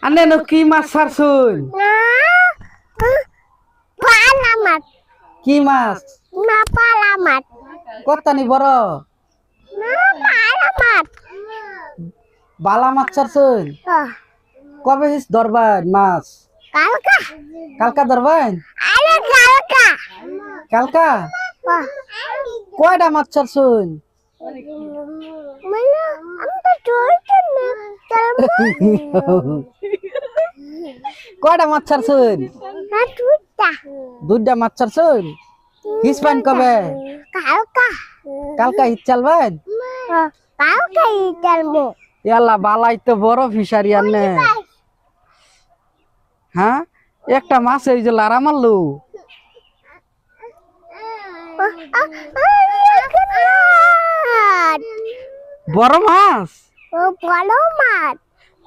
Ane no ki mas sarsun. Palamat. Ki mas. Na palamat. Kota ni boro. Na palamat. Bala mas sarsun. Kobe his dorban mas. Kalka. Kalka dorban. Ada kalka. Kalka. Koida mas sarsun. Mana? Anda cuitan na. Calmo. Koida mas sarsun. Na cuita. Duda mas sarsun. Hispan kobe. Kalka. Kalka hiccalban. Kalka italmu. Yalla bala itu boro fishery আনে হ্যাঁ একটা মাছ এই যে লারা মারলো বড় মাছ বড় মাছ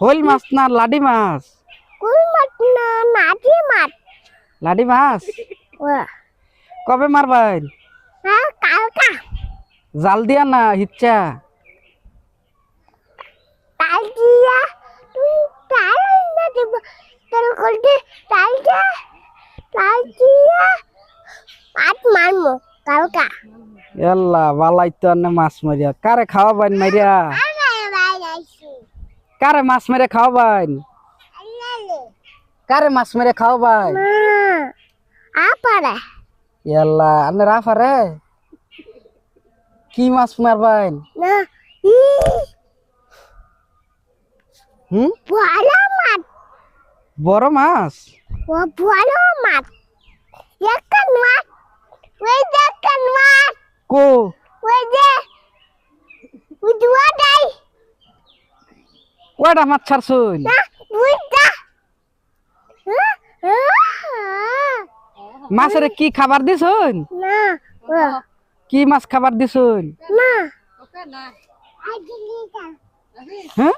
হইল মাছ না লাডি মাছ কুল মাছ না নাটি মাছ লাডি মাছ কবে মারবেন হ্যাঁ কালকা জাল দিয়া না হিচ্চা তাল দিয়া তুই তাল না দেব তাল করতে তাল দিয়া পাট মারমু কালকা ইয়াল্লা বালাই তো আনে মাছ মারিয়া কারে খাওয়াবেন মারিয়া কারে মাছ মেরে খাওয়াবেন কারে মাছ মেরে খাওয়াবেন আপারে ইয়াল্লা আনে রাফারে কি মাছ মারবেন না বড় মাছ বড় মাছ বড় মাছ একখান মাছ ওই দেখখান মাছ কো ওই যে উজুয়া দাই কয়টা মাছ ছাড়ছুন না বুঝা মাছের কি খাবার দিছুন না কি মাছ খাবার দিছুন না হ্যাঁ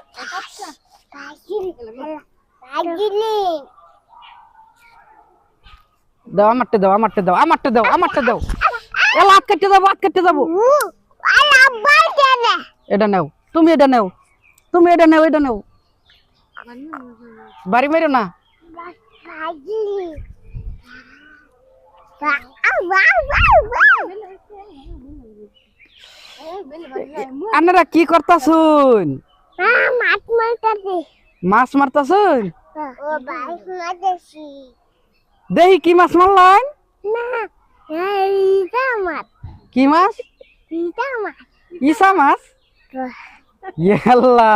দাও আমারটা দাও আমারটা দাও আমারটা দাও আমারটা দাও এ লাত কেটে যাবো হাত কেটে যাবো এটা নাও তুমি এটা নাও তুমি এটা নাও এটা নাও বাড়ি মেরো না আপনারা কি করতাছুন মাছ মারতাছি মাছ মারতাছুন ও ভাই মারতাছি দেহি কি মাছ মারলেন না এইটা মাছ কি মাছ এইটা মাছ ইসা মাছ ইয়াল্লা